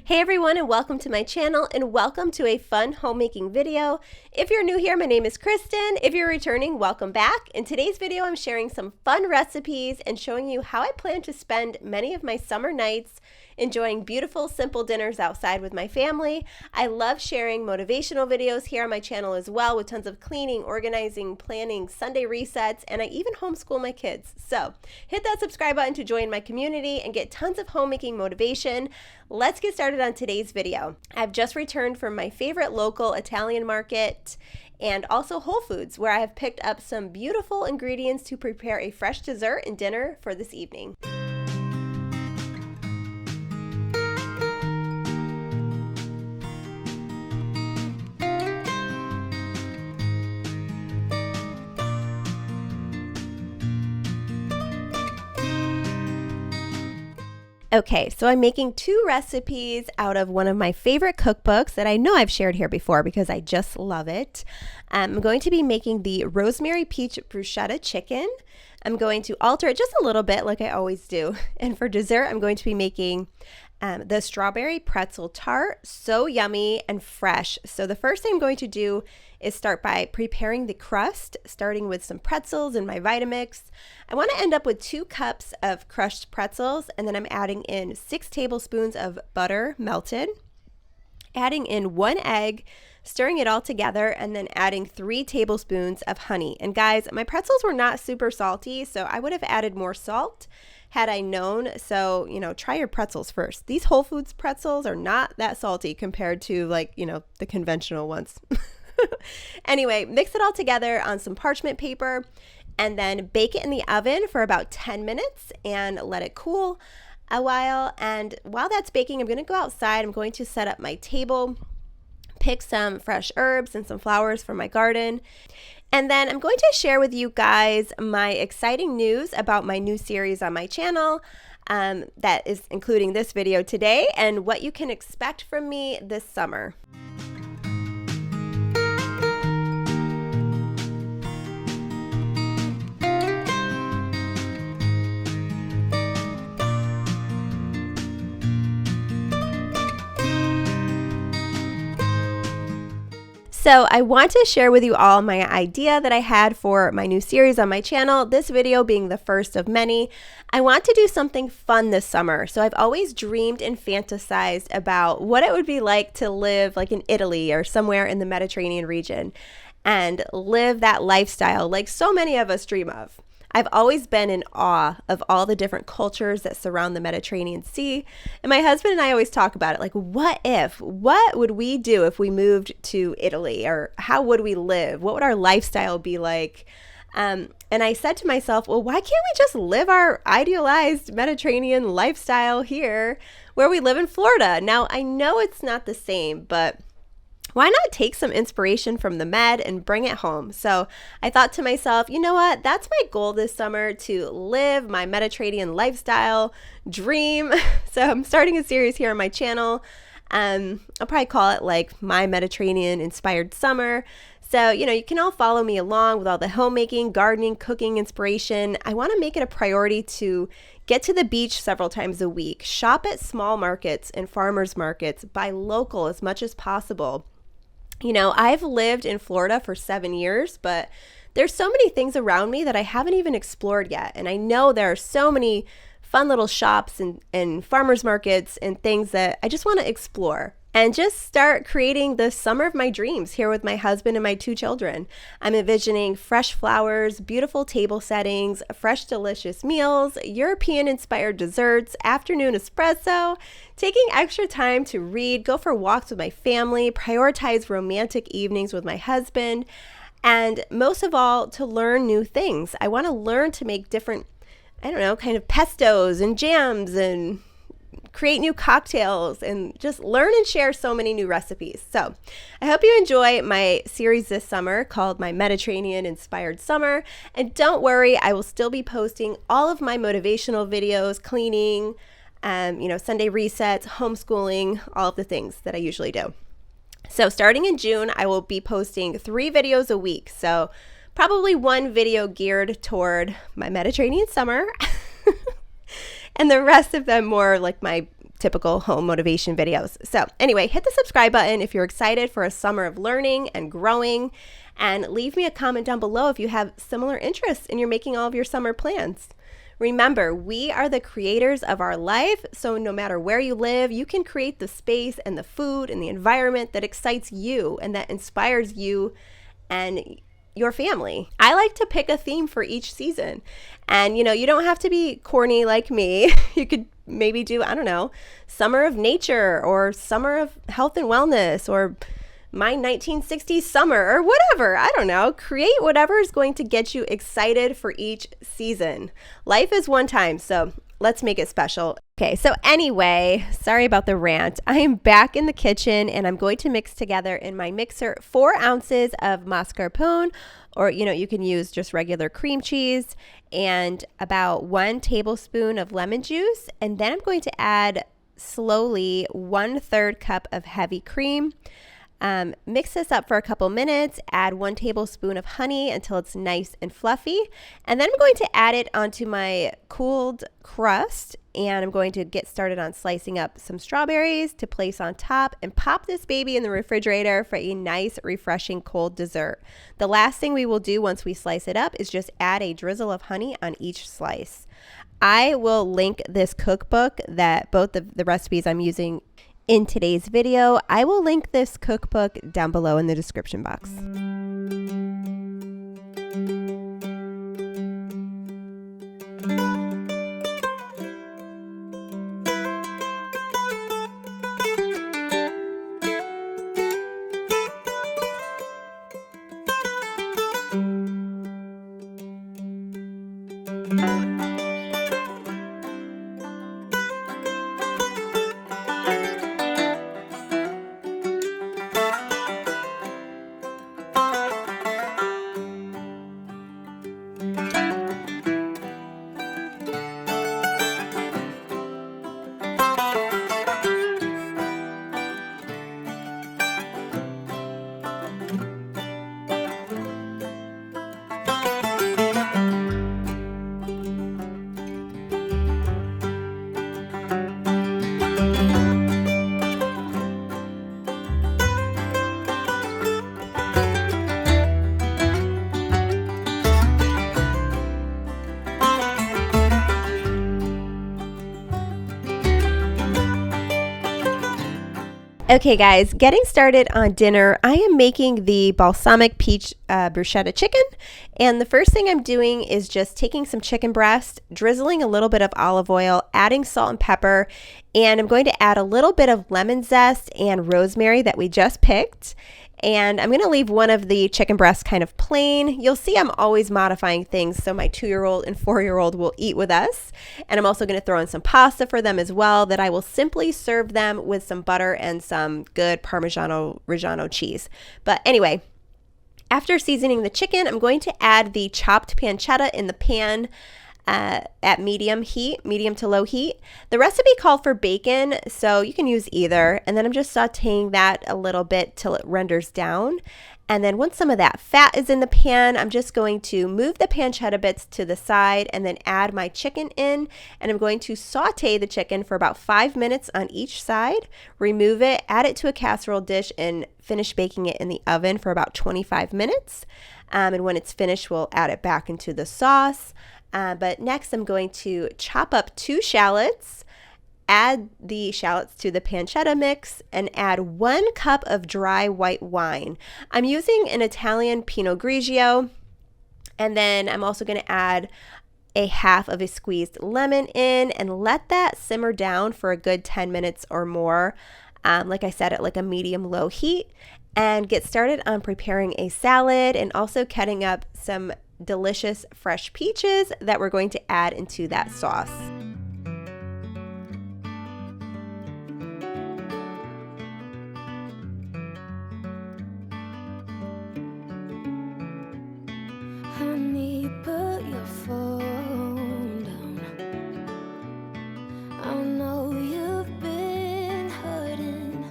Hey everyone, and welcome to my channel, and welcome to a fun homemaking video. If you're new here, my name is Kristin. If you're returning, welcome back. In today's video, I'm sharing some fun recipes and showing you how I plan to spend many of my summer nights enjoying beautiful, simple dinners outside with my family. I love sharing motivational videos here on my channel as well, with tons of cleaning, organizing, planning, Sunday resets, and I even homeschool my kids. So hit that subscribe button to join my community and get tons of homemaking motivation. Let's get started on today's video. I've just returned from my favorite local Italian market and also Whole Foods, where I have picked up some beautiful ingredients to prepare a fresh dessert and dinner for this evening. Okay, so I'm making two recipes out of one of my favorite cookbooks that I know I've shared here before because I just love it. I'm going to be making the rosemary peach bruschetta chicken. I'm going to alter it just a little bit like I always do. And for dessert, I'm going to be making the strawberry pretzel tart. So yummy and fresh. So the first thing I'm going to do is start by preparing the crust, starting with some pretzels in my Vitamix. I want to end up with 2 cups of crushed pretzels, and then I'm adding in 6 tablespoons of butter melted, adding in 1 egg, stirring it all together, and then adding 3 tablespoons of honey. And guys, my pretzels were not super salty, so I would have added more salt had I known. So, try your pretzels first. These Whole Foods pretzels are not that salty compared to the conventional ones. Anyway, mix it all together on some parchment paper and then bake it in the oven for about 10 minutes and let it cool a while. And while that's baking, I'm going to go outside. I'm going to set up my table, pick some fresh herbs and some flowers from my garden. And then I'm going to share with you guys my exciting news about my new series on my channel that is including this video today and what you can expect from me this summer. So I want to share with you all my idea that I had for my new series on my channel, this video being the first of many. I want to do something fun this summer. So I've always dreamed and fantasized about what it would be like to live like in Italy or somewhere in the Mediterranean region and live that lifestyle like so many of us dream of. I've always been in awe of all the different cultures that surround the Mediterranean Sea. And my husband and I always talk about it, like, what would we do if we moved to Italy? Or how would we live? What would our lifestyle be like? And I said to myself, well, why can't we just live our idealized Mediterranean lifestyle here where we live in Florida? Now, I know it's not the same, but why not take some inspiration from the Med and bring it home? So I thought to myself, you know what? That's my goal this summer, to live my Mediterranean lifestyle dream. So I'm starting a series here on my channel. I'll probably call it like my Mediterranean inspired summer. So, you can all follow me along with all the homemaking, gardening, cooking inspiration. I want to make it a priority to get to the beach several times a week, shop at small markets and farmers markets, buy local as much as possible. I've lived in Florida for 7 years, but there's so many things around me that I haven't even explored yet. And I know there are so many fun little shops and farmers markets and things that I just want to explore and just start creating the summer of my dreams here with my husband and my 2 children. I'm envisioning fresh flowers, beautiful table settings, fresh delicious meals, European-inspired desserts, afternoon espresso, taking extra time to read, go for walks with my family, prioritize romantic evenings with my husband, and most of all, to learn new things. I want to learn to make different, kind of pestos and jams and create new cocktails and just learn and share so many new recipes. So I hope you enjoy my series this summer called My Mediterranean Inspired Summer. And don't worry, I will still be posting all of my motivational videos, cleaning, Sunday resets, homeschooling, all of the things that I usually do. So starting in June, I will be posting 3 videos a week. So probably 1 video geared toward my Mediterranean summer and the rest of them more like my typical home motivation videos. So anyway, hit the subscribe button if you're excited for a summer of learning and growing, and leave me a comment down below if you have similar interests and you're making all of your summer plans. Remember, we are the creators of our life, so no matter where you live, you can create the space and the food and the environment that excites you and that inspires you and your family. I like to pick a theme for each season. And you don't have to be corny like me. You could maybe do, I don't know, summer of nature or summer of health and wellness or my 1960s summer or whatever. I don't know. Create whatever is going to get you excited for each season. Life is one time, so let's make it special. Okay, so anyway, sorry about the rant. I am back in the kitchen and I'm going to mix together in my mixer 4 ounces of mascarpone, or you can use just regular cream cheese, and about 1 tablespoon of lemon juice. And then I'm going to add slowly 1/3 cup of heavy cream. Mix this up for a couple minutes, add 1 tablespoon of honey until it's nice and fluffy, and then I'm going to add it onto my cooled crust, and I'm going to get started on slicing up some strawberries to place on top and pop this baby in the refrigerator for a nice, refreshing cold dessert. The last thing we will do once we slice it up is just add a drizzle of honey on each slice. I will link this cookbook, that both of the recipes I'm using in today's video. I will link this cookbook down below in the description box. Okay guys, getting started on dinner. I am making the balsamic peach bruschetta chicken, and the first thing I'm doing is just taking some chicken breast, drizzling a little bit of olive oil, adding salt and pepper, and I'm going to add a little bit of lemon zest and rosemary that we just picked. And I'm going to leave one of the chicken breasts kind of plain. You'll see I'm always modifying things so my 2-year-old and 4-year-old will eat with us. And I'm also going to throw in some pasta for them as well, that I will simply serve them with some butter and some good Parmigiano Reggiano cheese. But anyway, after seasoning the chicken, I'm going to add the chopped pancetta in the pan at medium to low heat. The recipe called for bacon, so you can use either. And then I'm just sauteing that a little bit till it renders down. And then once some of that fat is in the pan, I'm just going to move the pancetta bits to the side and then add my chicken in. And I'm going to saute the chicken for about 5 minutes on each side, remove it, add it to a casserole dish, and finish baking it in the oven for about 25 minutes. And when it's finished, we'll add it back into the sauce. But next I'm going to chop up 2 shallots, add the shallots to the pancetta mix, and add 1 cup of dry white wine. I'm using an Italian Pinot Grigio, and then I'm also going to add a half of a squeezed lemon in and let that simmer down for a good 10 minutes or more. Like I said, at like a medium-low heat, and get started on preparing a salad and also cutting up some delicious fresh peaches that we're going to add into that sauce. Honey, put your phone down. I know you've been hurting.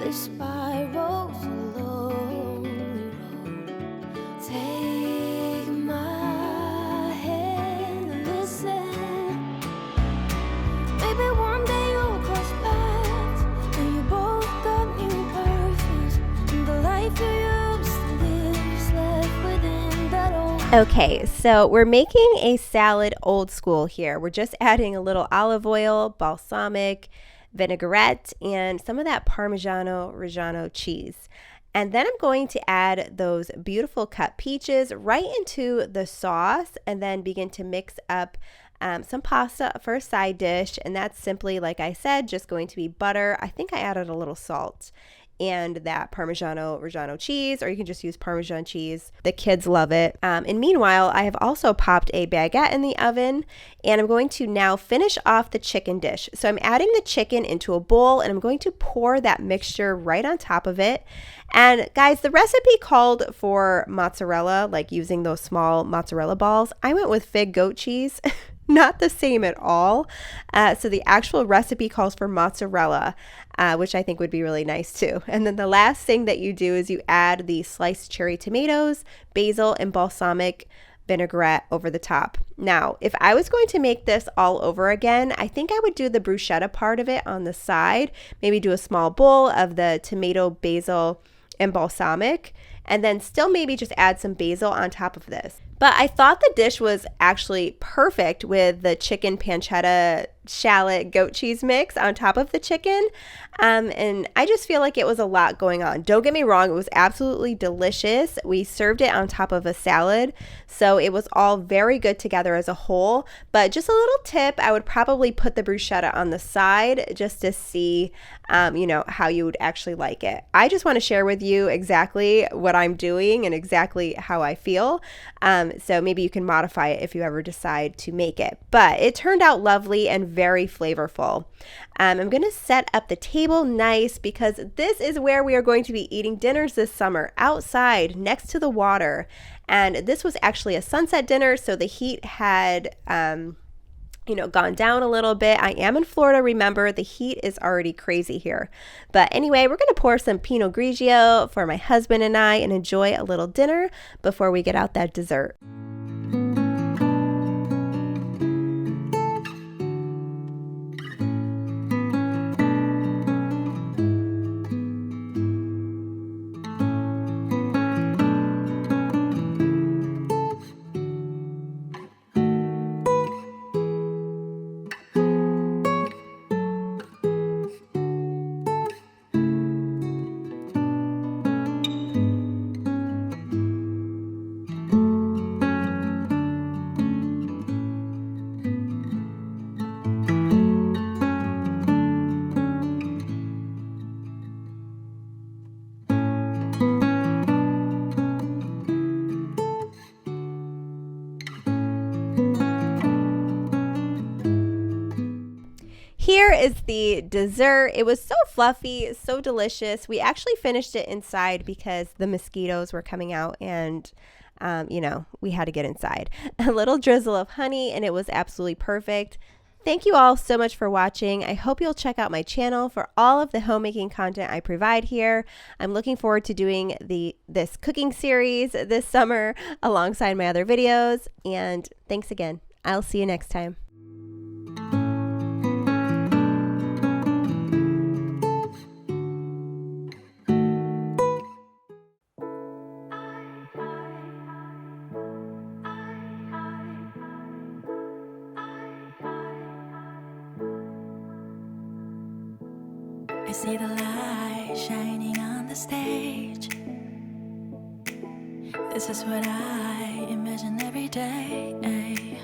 This spiral's a lonely road. Take my hand, Okay, so we're making a salad old school here. We're just adding a little olive oil, balsamic, vinaigrette, and some of that Parmigiano Reggiano cheese. And then I'm going to add those beautiful cut peaches right into the sauce and then begin to mix up some pasta for a side dish. And that's simply, like I said, just going to be butter. I think I added a little salt and that Parmigiano Reggiano cheese, or you can just use Parmesan cheese. The kids love it. And meanwhile, I have also popped a baguette in the oven, and I'm going to now finish off the chicken dish. So I'm adding the chicken into a bowl, and I'm going to pour that mixture right on top of it. And guys, the recipe called for mozzarella, like using those small mozzarella balls. I went with fig goat cheese. Not the same at all. So the actual recipe calls for mozzarella, which I think would be really nice too. And then the last thing that you do is you add the sliced cherry tomatoes, basil, and balsamic vinaigrette over the top. Now, if I was going to make this all over again, I think I would do the bruschetta part of it on the side, maybe do a small bowl of the tomato, basil, and balsamic, and then still maybe just add some basil on top of this. But I thought the dish was actually perfect with the chicken pancetta shallot goat cheese mix on top of the chicken. And I just feel like it was a lot going on. Don't get me wrong, it was absolutely delicious. We served it on top of a salad, so it was all very good together as a whole. But just a little tip, I would probably put the bruschetta on the side just to see, how you would actually like it. I just want to share with you exactly what I'm doing and exactly how I feel. So maybe you can modify it if you ever decide to make it. But it turned out lovely and very flavorful. I'm going to set up the table nice because this is where we are going to be eating dinners this summer, outside next to the water. And this was actually a sunset dinner, so the heat had gone down a little bit. I am in Florida, remember, the heat is already crazy here. But anyway, we're going to pour some Pinot Grigio for my husband and I and enjoy a little dinner before we get out that dessert. Here is the dessert. It was so fluffy, so delicious. We actually finished it inside because the mosquitoes were coming out and we had to get inside. A little drizzle of honey and it was absolutely perfect. Thank you all so much for watching. I hope you'll check out my channel for all of the homemaking content I provide here. I'm looking forward to doing this cooking series this summer alongside my other videos. And thanks again. I'll see you next time. I see the light shining on the stage. This is what I imagine every day.